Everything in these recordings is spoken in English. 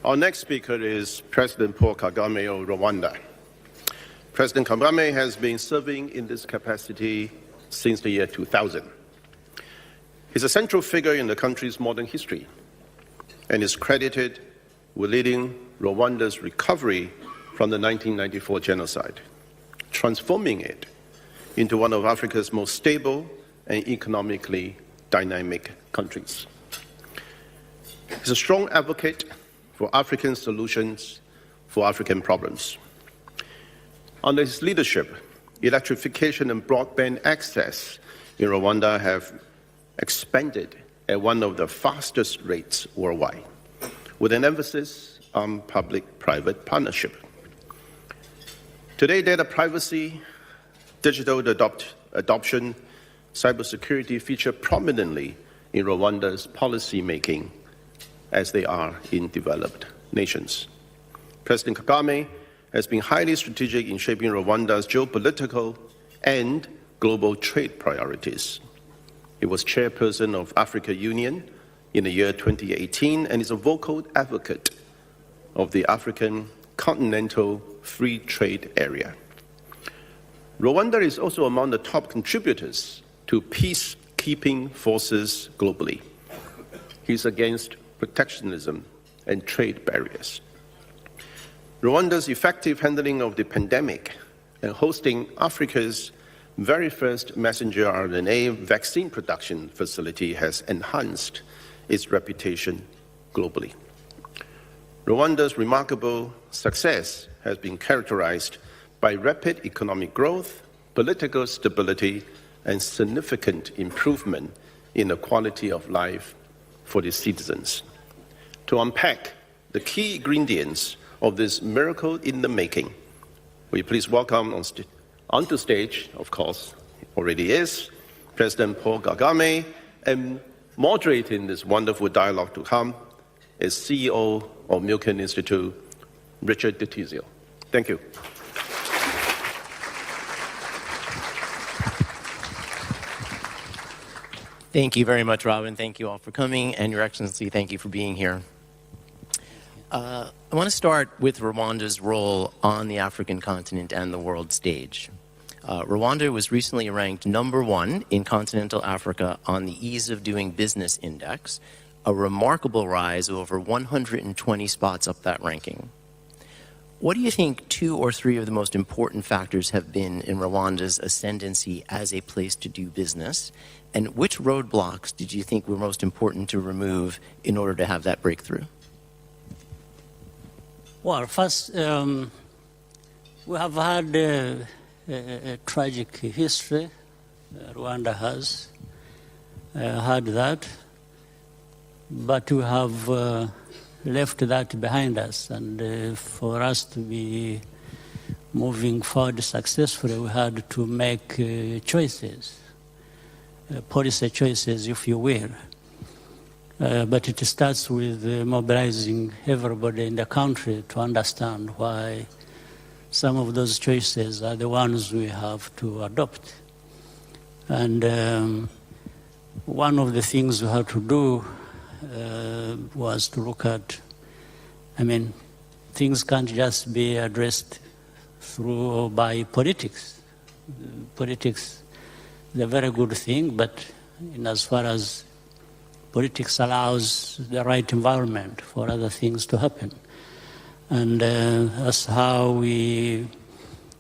Our next speaker is President Paul Kagame of Rwanda. President Kagame has been serving in this capacity since the year 2000. He's a central figure in the country's modern history and is credited with leading Rwanda's recovery from the 1994 genocide, transforming it into one of Africa's most stable and economically dynamic countries. He's a strong advocate for African solutions for African problems. Under his leadership, electrification and broadband access in Rwanda have expanded at one of the fastest rates worldwide, with an emphasis on public-private partnership. Today, data privacy, digital adoption, cybersecurity feature prominently in Rwanda's policy-making as they are in developed nations. President Kagame has been highly strategic in shaping Rwanda's geopolitical and global trade priorities. He was chairperson of Africa Union in the year 2018 and is a vocal advocate of the African Continental Free Trade Area. Rwanda is also among the top contributors to peacekeeping forces globally. He's against protectionism and trade barriers. Rwanda's effective handling of the pandemic and hosting Africa's very first messenger RNA vaccine production facility has enhanced its reputation globally. Rwanda's remarkable success has been characterized by rapid economic growth, political stability, and significant improvement in the quality of life for the citizens. To unpack the key ingredients of this miracle in the making, will you please welcome onto stage, of course, already is, President Paul Kagame, and moderating this wonderful dialogue to come is CEO of Milken Institute, Richard DiTizio. Thank you. Thank you very much, Robin. Thank you all for coming, and Your Excellency, thank you for being here. I want to start with Rwanda's role on the African continent and the world stage. Rwanda was recently ranked #1 in continental Africa on the Ease of Doing Business Index, a remarkable rise of over 120 spots up that ranking. What do you think 2 or 3 of the most important factors have been in Rwanda's ascendancy as a place to do business? And which roadblocks did you think were most important to remove in order to have that breakthrough? Well, first, we have had a tragic history. Rwanda has had that, but we have left that behind us, and for us to be moving forward successfully, we had to make choices, policy choices, if you will. But it starts with mobilizing everybody in the country to understand why some of those choices are the ones we have to adopt. And one of the things we had to do was to look at, things can't just be addressed through or by politics. Politics is a very good thing, but in as far as politics allows the right environment for other things to happen. And that's how we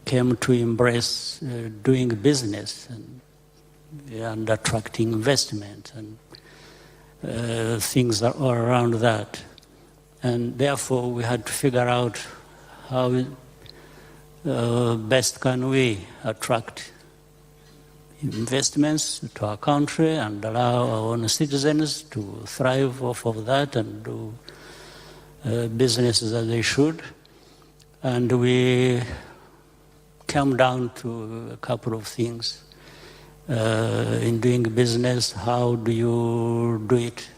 came to embrace doing business and attracting investment and things that are around that. And therefore, we had to figure out how best can we attract investments to our country and allow our own citizens to thrive off of that and do businesses as they should. And we came down to a couple of things in doing business. How do you do it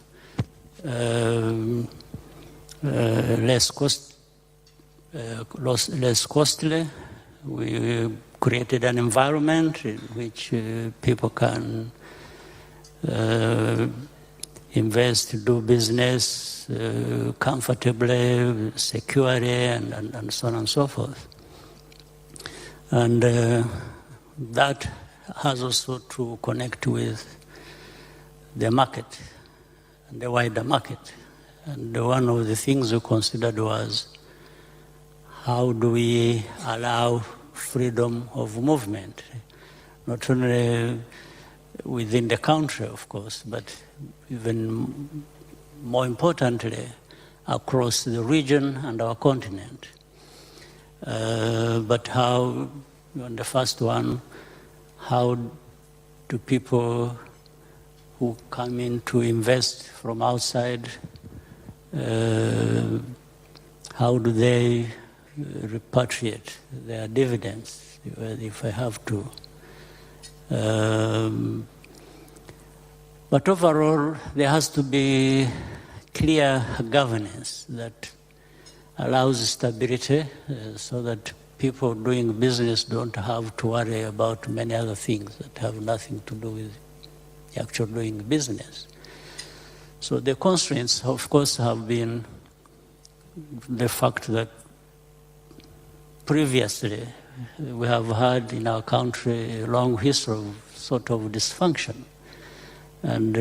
less costly? We created an environment in which people can invest, do business comfortably, securely, and so on and so forth. And that has also to connect with the market, and the wider market. And one of the things we considered was, how do we allow freedom of movement, not only within the country, of course, but even more importantly, across the region and our continent. But how, on the first one, how do people who come in to invest from outside, how do they repatriate their dividends, if I have to? But overall, there has to be clear governance that allows stability so that people doing business don't have to worry about many other things that have nothing to do with the actual doing business. So the constraints, of course, have been the fact that previously we have had in our country a long history of sort of dysfunction, and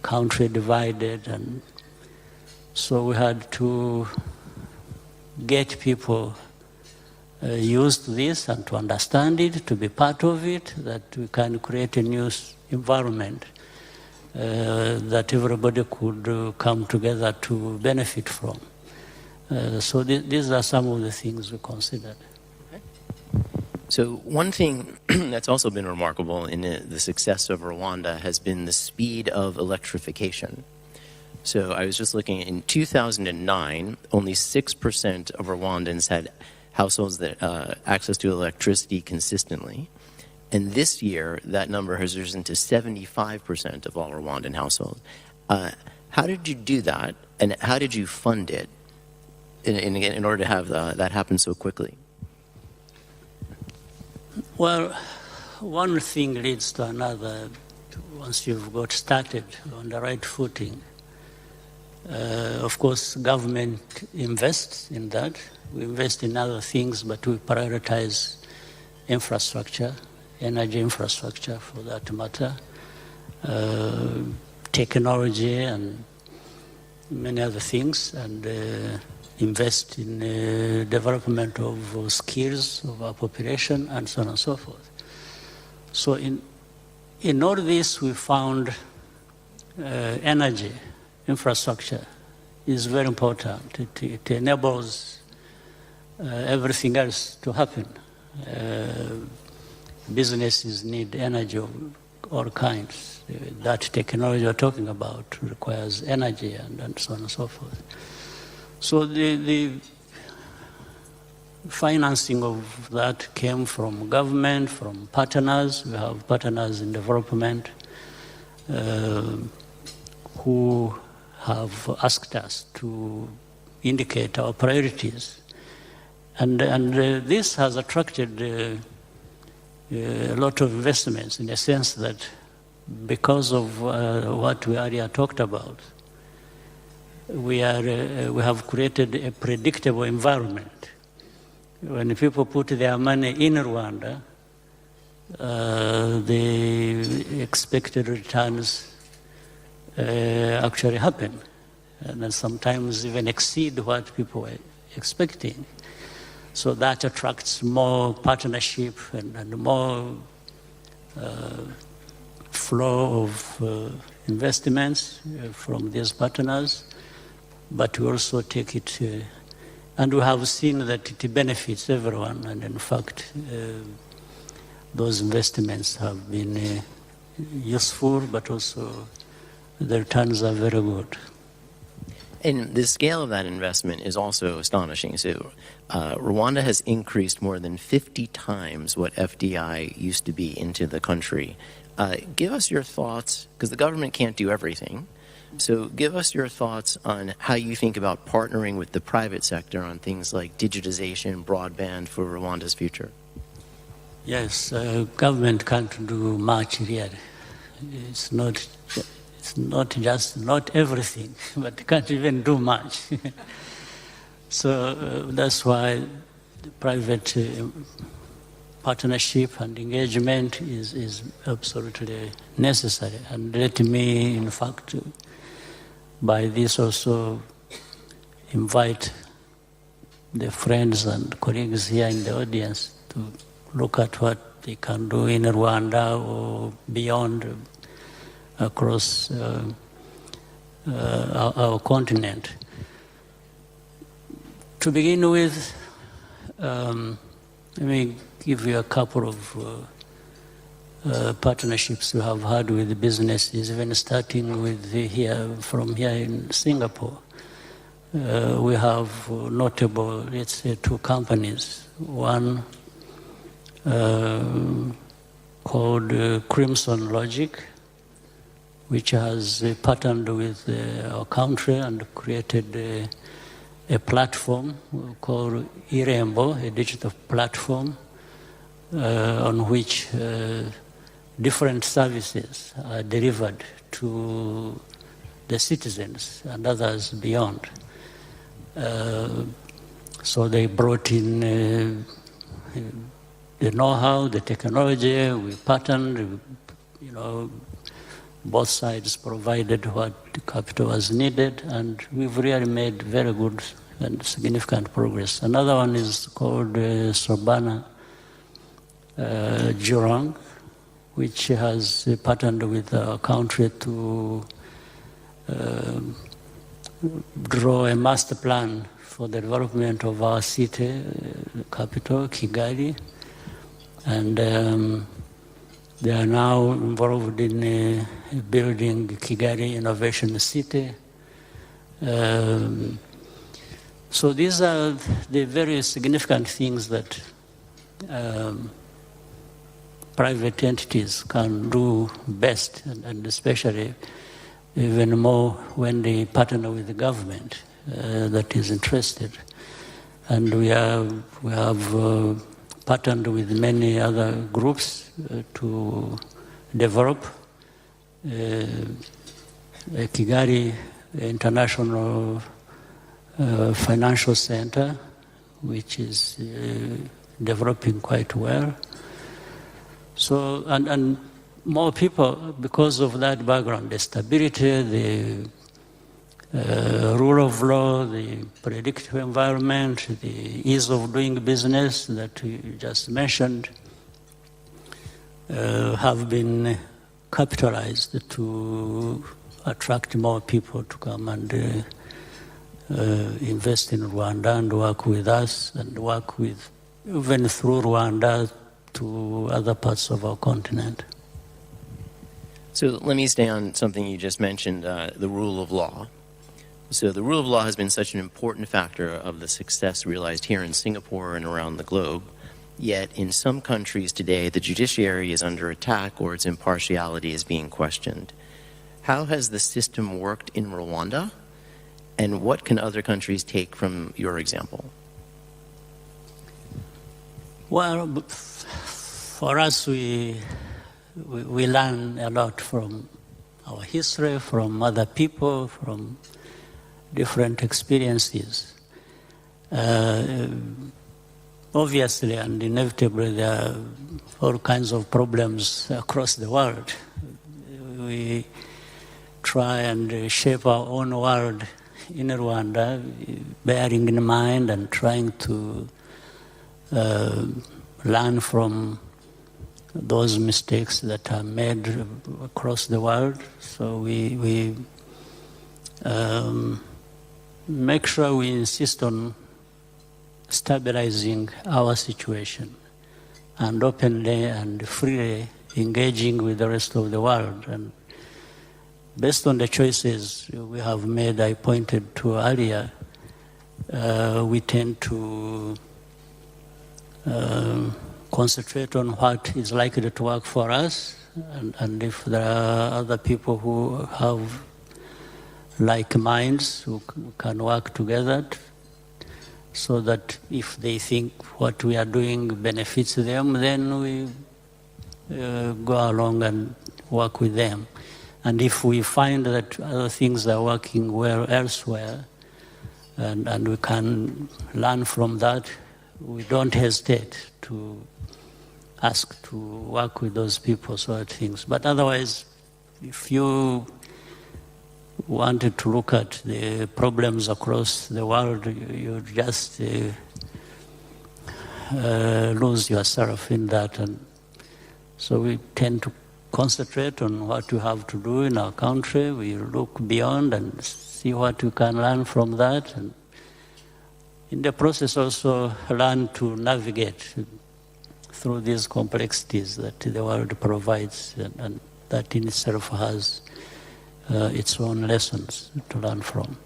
country divided, and so we had to get people used to this and to understand it, to be part of it, that we can create a new environment that everybody could come together to benefit from. So these are some of the things we considered. So one thing that's also been remarkable in the success of Rwanda has been the speed of electrification. So I was just looking, in 2009, only 6% of Rwandans had households that access to electricity consistently. And this year, that number has risen to 75% of all Rwandan households. How did you do that, and how did you fund it in order to have that happen so quickly? Well, one thing leads to another once you've got started on the right footing. Of course, government invests in that. We invest in other things, but we prioritize infrastructure, energy infrastructure for that matter, technology and many other things, and invest in development of skills of our population, and so on and so forth. So in all this, we found energy infrastructure is very important. It enables everything else to happen. Businesses need energy of all kinds. That technology you're talking about requires energy, and so on and so forth. So the financing of that came from government, from partners. We have partners in development who have asked us to indicate our priorities. And this has attracted a lot of investments, in the sense that because of what we earlier talked about, we have created a predictable environment. When people put their money in Rwanda, the expected returns actually happen, and then sometimes even exceed what people were expecting. So that attracts more partnership and more flow of investments from these partners. But we also take it, and we have seen that it benefits everyone, and in fact, those investments have been useful, but also the returns are very good. And the scale of that investment is also astonishing. So Rwanda has increased more than 50 times what FDI used to be into the country. Give us your thoughts, because the government can't do everything. So give us your thoughts on how you think about partnering with the private sector on things like digitization, broadband for Rwanda's future. Yes, government can't do much really. It's it's not everything, but can't even do much. So that's why the private partnership and engagement is absolutely necessary. And let me, in fact, by this also invite the friends and colleagues here in the audience to look at what they can do in Rwanda or beyond across our continent. To begin with, let me give you a couple of partnerships we have had with businesses, even starting with from here in Singapore. We have notable, let's say, two companies. One called Crimson Logic, which has partnered with our country and created a platform called Irembo, a digital platform on which different services are delivered to the citizens and others beyond. So they brought in the know-how, the technology, we partnered, both sides provided what the capital was needed, and we've really made very good and significant progress. Another one is called Sobana Jurong, which has partnered with our country to draw a master plan for the development of our city, capital, Kigali. And they are now involved in building Kigali Innovation City. So these are the very significant things that private entities can do best, and especially even more when they partner with the government that is interested. And we have partnered with many other groups to develop Kigali International Financial Center, which is developing quite well. So, and more people, because of that background, the stability, the rule of law, the predictive environment, the ease of doing business that you just mentioned, have been capitalized to attract more people to come and invest in Rwanda and work with us and work with, even through Rwanda, to other parts of our continent. So let me stay on something you just mentioned, the rule of law. So the rule of law has been such an important factor of the success realized here in Singapore and around the globe. Yet in some countries today, the judiciary is under attack or its impartiality is being questioned. How has the system worked in Rwanda? And what can other countries take from your example? Well, for us, we learn a lot from our history, from other people, from different experiences. Obviously and inevitably, there are all kinds of problems across the world. We try and shape our own world in Rwanda, bearing in mind and trying to learn from those mistakes that are made across the world. So we make sure we insist on stabilizing our situation and openly and freely engaging with the rest of the world. And based on the choices we have made, I pointed to earlier, we tend to concentrate on what is likely to work for us, and if there are other people who have like minds who can work together, so that if they think what we are doing benefits them, then we go along and work with them. And if we find that other things are working well elsewhere, and we can learn from that, we don't hesitate to ask to work with those people, sort of things. But otherwise, if you wanted to look at the problems across the world, you just lose yourself in that. And so we tend to concentrate on what we have to do in our country. We look beyond and see what we can learn from that. And in the process also learn to navigate through these complexities that the world provides, and that in itself has its own lessons to learn from.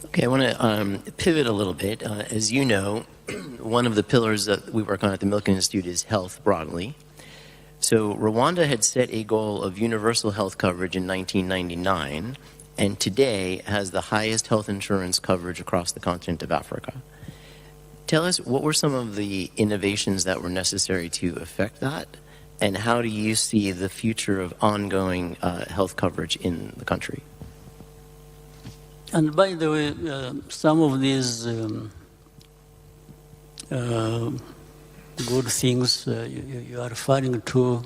Okay, I want to pivot a little bit. As you know, one of the pillars that we work on at the Milken Institute is health broadly. So Rwanda had set a goal of universal health coverage in 1999, and today has the highest health insurance coverage across the continent of Africa. Tell us, what were some of the innovations that were necessary to affect that, and how do you see the future of ongoing health coverage in the country? And by the way, some of these good things you are referring to,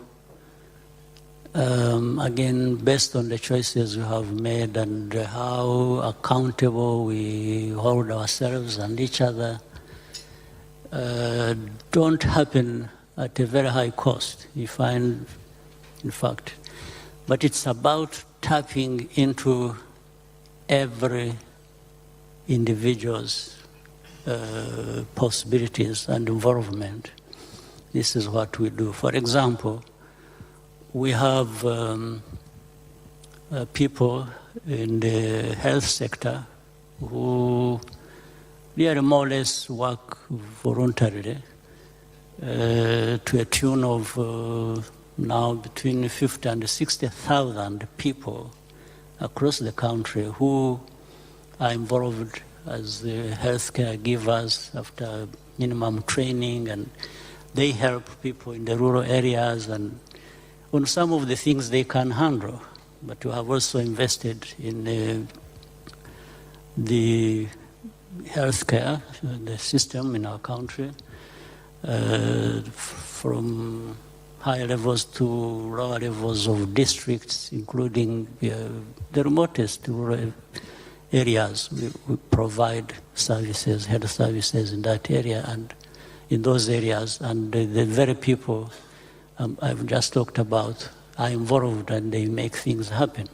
again, based on the choices you have made and how accountable we hold ourselves and each other, don't happen at a very high cost, you find, in fact. But it's about tapping into every individual's possibilities and involvement. This is what we do. For example, we have people in the health sector who really more or less work voluntarily to a tune of now between 50 and 60,000 people across the country who are involved as the healthcare givers after minimum training, and they help people in the rural areas and on some of the things they can handle. But we have also invested in the healthcare, the system in our country, from high levels to lower levels of districts, including the remotest rural areas. We provide services, health services in that area and in those areas, and the very people I've just talked about are involved and they make things happen.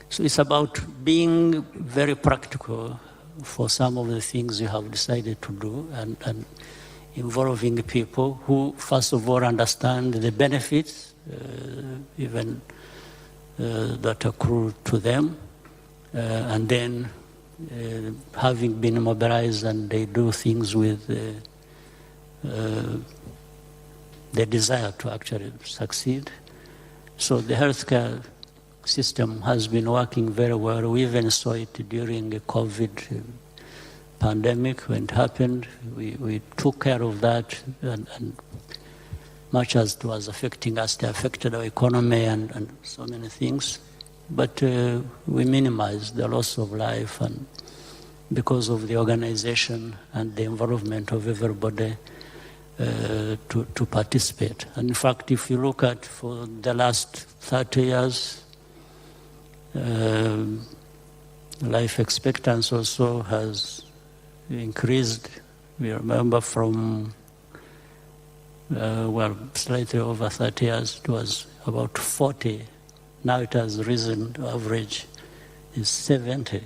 So it's about being very practical for some of the things you have decided to do, and involving people who, first of all, understand the benefits, even that accrue to them, and then having been mobilized and they do things with the desire to actually succeed. So the healthcare system has been working very well. We even saw it during the COVID pandemic when it happened. We took care of that, and much as it was affecting us, it affected our economy and so many things. But we minimized the loss of life, and because of the organization and the involvement of everybody to participate. And in fact, if you look at for the last 30 years, life expectancy also has increased. We remember from, slightly over 30 years, it was about 40. Now it has risen to average is 70.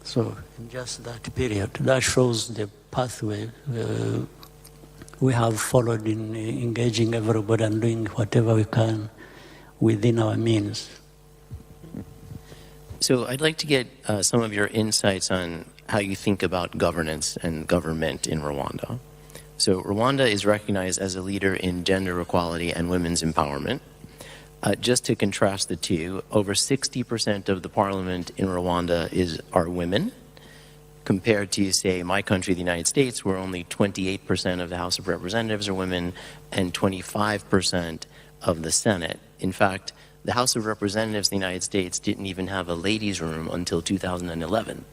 So in just that period, that shows the pathway we have followed in engaging everybody and doing whatever we can within our means. So I'd like to get some of your insights on how you think about governance and government in Rwanda. So Rwanda is recognized as a leader in gender equality and women's empowerment. Just to contrast the two, over 60% of the parliament in Rwanda are women, compared to, say, my country, the United States, where only 28% of the House of Representatives are women and 25% of the Senate. In fact, the House of Representatives of the United States didn't even have a ladies' room until 2011.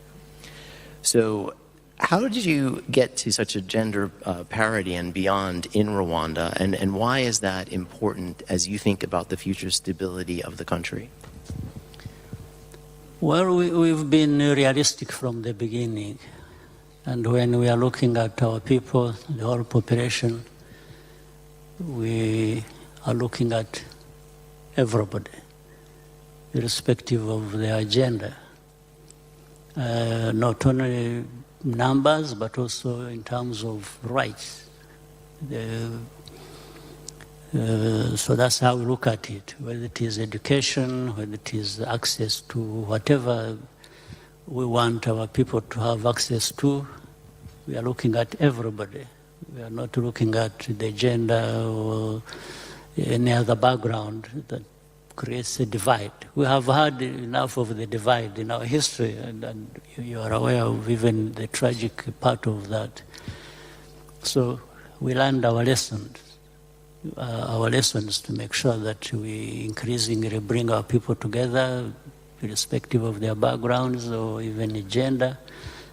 So how did you get to such a gender parity and beyond in Rwanda, and why is that important as you think about the future stability of the country? Well, we've been realistic from the beginning. And when we are looking at our people, the whole population, we are looking at everybody, irrespective of their gender. Not only numbers, but also in terms of rights. So that's how we look at it, whether it is education, whether it is access to whatever we want our people to have access to. We are looking at everybody. We are not looking at the gender or any other background that creates a divide. We have had enough of the divide in our history, and you are aware of even the tragic part of that. So we learned our lessons to make sure that we increasingly bring our people together, irrespective of their backgrounds or even gender,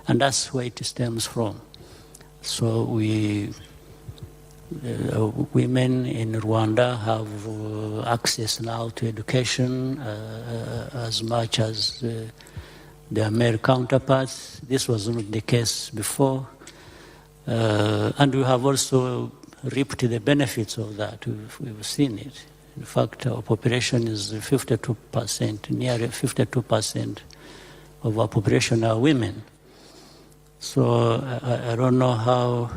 and that's where it stems from. So women in Rwanda have access now to education as much as their male counterparts. This was not the case before. And we have also reaped the benefits of that. We've seen it. In fact, our population is 52%, nearly 52% of our population are women. So I don't know how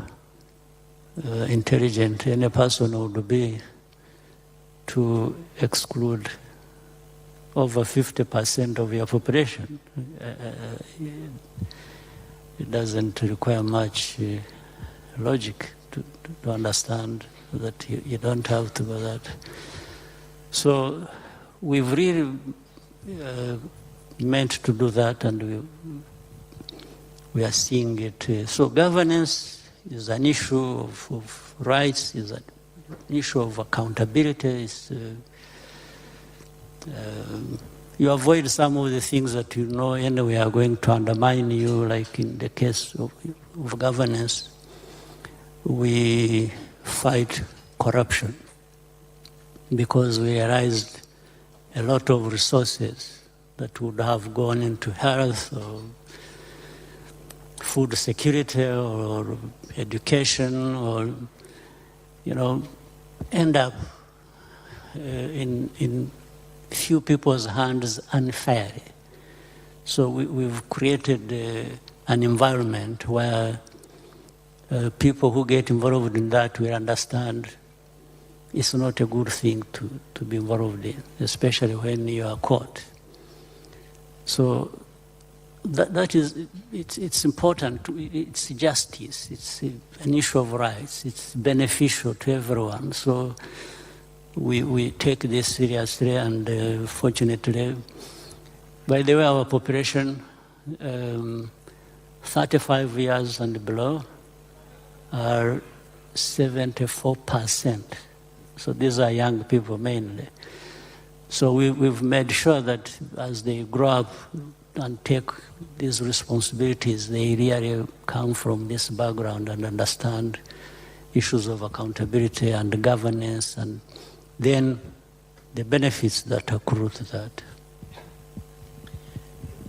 intelligent any person would be to exclude over 50% of your population. It doesn't require much logic to understand that you don't have to do that. So we've really meant to do that, and we are seeing it. So governance is an issue of rights, is an issue of accountability. You avoid some of the things that you know anyway are going to undermine you, like in the case of governance. We fight corruption because we realized a lot of resources that would have gone into health or food security or education or, end up in few people's hands unfairly. So we've created an environment where people who get involved in that will understand it's not a good thing to be involved in, especially when you are caught. So that is, it's important. It's justice. It's an issue of rights. It's beneficial to everyone. So we take this seriously, and fortunately, by the way, our population, 35 years and below, are 74%. So these are young people mainly. So we've made sure that as they grow up and take these responsibilities, they really come from this background and understand issues of accountability and governance, and then the benefits that accrue to that.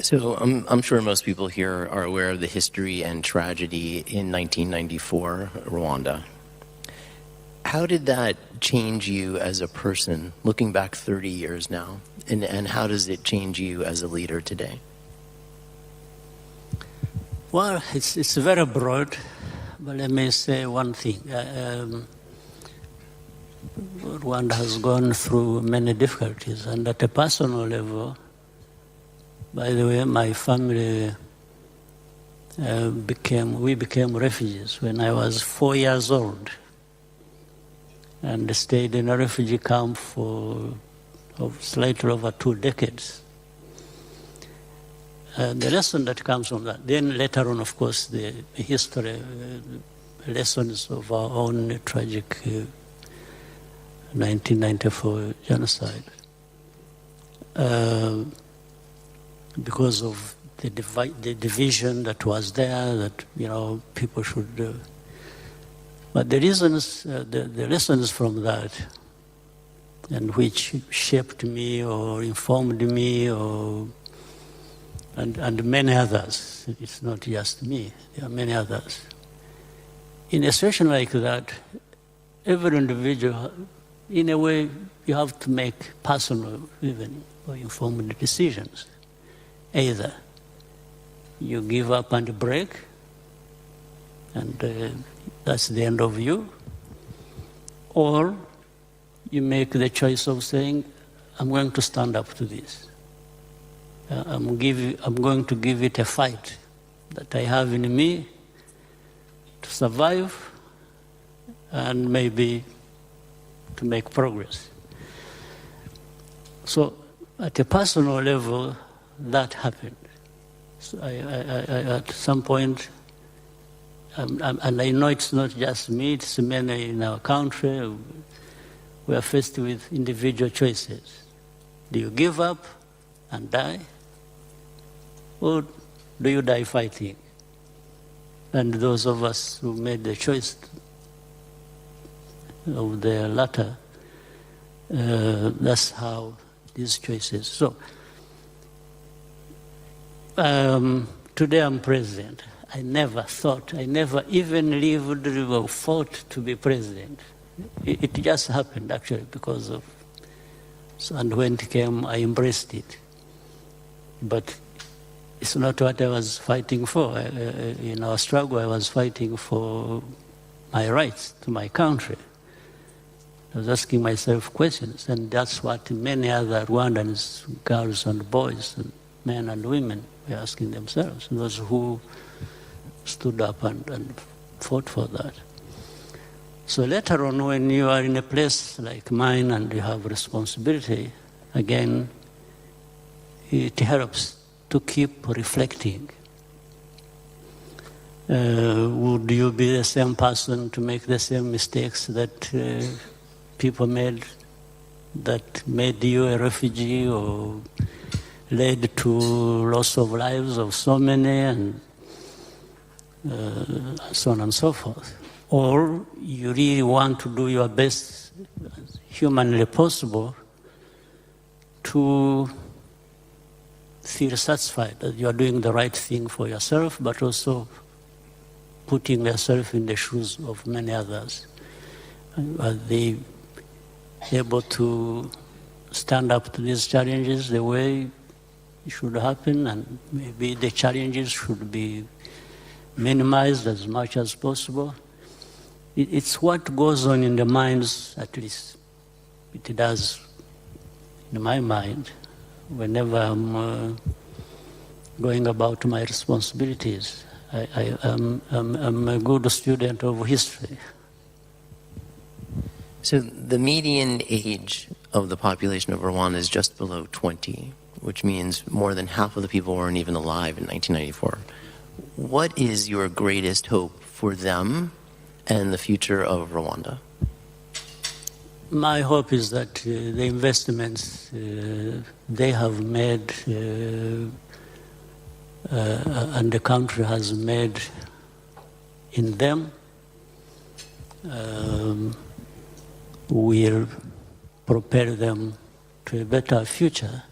So I'm sure most people here are aware of the history and tragedy in 1994, Rwanda. How did that change you as a person, looking back 30 years now, and how does it change you as a leader today? Well, it's very broad, but let me say one thing. Rwanda has gone through many difficulties, and at a personal level, by the way, my family became refugees when I was 4 years old, and stayed in a refugee camp for slightly over 2 decades. The lesson that comes from that, then later on, of course, the history, lessons of our own tragic 1994 genocide. because of the division that was there, that people should. But the reasons, the lessons from that, and which shaped me or informed me, and many others. It's not just me. There are many others. In a situation like that, every individual, in a way, you have to make personal, even, or informed decisions. Either you give up and break, and that's the end of you, or you make the choice of saying, I'm going to stand up to this. I'm going to give it a fight that I have in me to survive and maybe to make progress. So at a personal level, that happened. So I at some point, and I know it's not just me, it's many in our country, we are faced with individual choices. Do you give up and die? Or do you die fighting? And those of us who made the choice of the latter, that's how these choices. So, today I'm president. I never even lived or fought to be president. It just happened, actually, because of, and when it came, I embraced it. But it's not what I was fighting for. In our struggle, I was fighting for my rights to my country. I was asking myself questions, and that's what many other Rwandans, girls and boys, and men and women, were asking themselves, those who stood up and fought for that. So later on, when you are in a place like mine and you have responsibility, again, it helps to keep reflecting. Would you be the same person to make the same mistakes that people made, that made you a refugee or led to loss of lives of so many, and so on and so forth? Or you really want to do your best, humanly possible, to feel satisfied that you are doing the right thing for yourself, but also putting yourself in the shoes of many others. Are they able to stand up to these challenges the way it should happen? And maybe the challenges should be minimized as much as possible. It's what goes on in the minds, at least it does in my mind, whenever I'm going about my responsibilities. I'm a good student of history. So the median age of the population of Rwanda is just below 20, which means more than half of the people weren't even alive in 1994. What is your greatest hope for them and the future of Rwanda? My hope is that the investments they have made and the country has made in them will propel them to a better future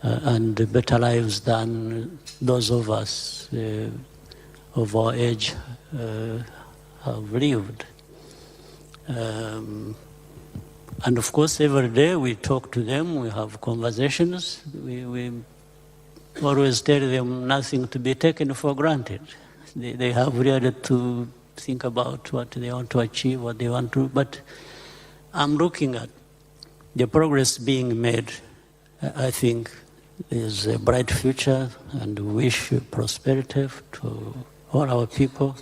and better lives than those of us of our age have lived. And of course, every day we talk to them, we have conversations, we always tell them nothing to be taken for granted. They have really to think about what they want to achieve, what they want to, but I'm looking at the progress being made. I think there's a bright future, and wish prosperity to all our people.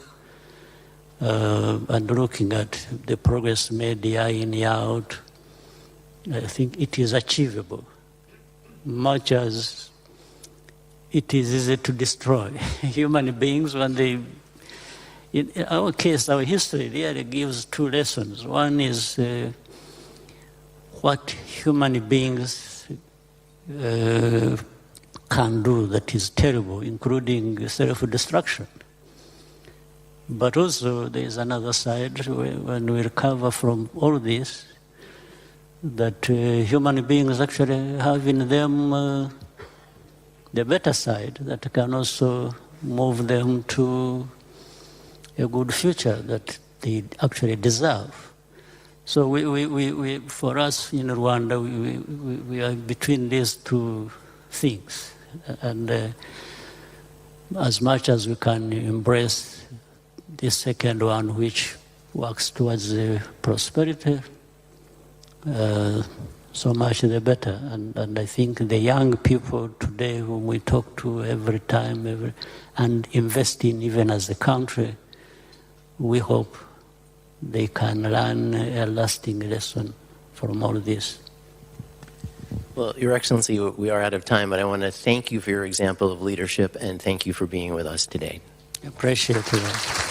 And looking at the progress made year in, year out, I think it is achievable, much as it is easy to destroy. Human beings, when they, in our case, our history really gives two lessons. One is what human beings can do that is terrible, including self-destruction. But also there is another side when we recover from all this, that human beings actually have in them the better side that can also move them to a good future that they actually deserve. So we for us in Rwanda, we are between these two things. And as much as we can embrace the second one, which works towards prosperity, so much the better. And I think the young people today whom we talk to every time, and invest in even as a country, we hope they can learn a lasting lesson from all this. Well, Your Excellency, we are out of time, but I want to thank you for your example of leadership and thank you for being with us today. Appreciate it.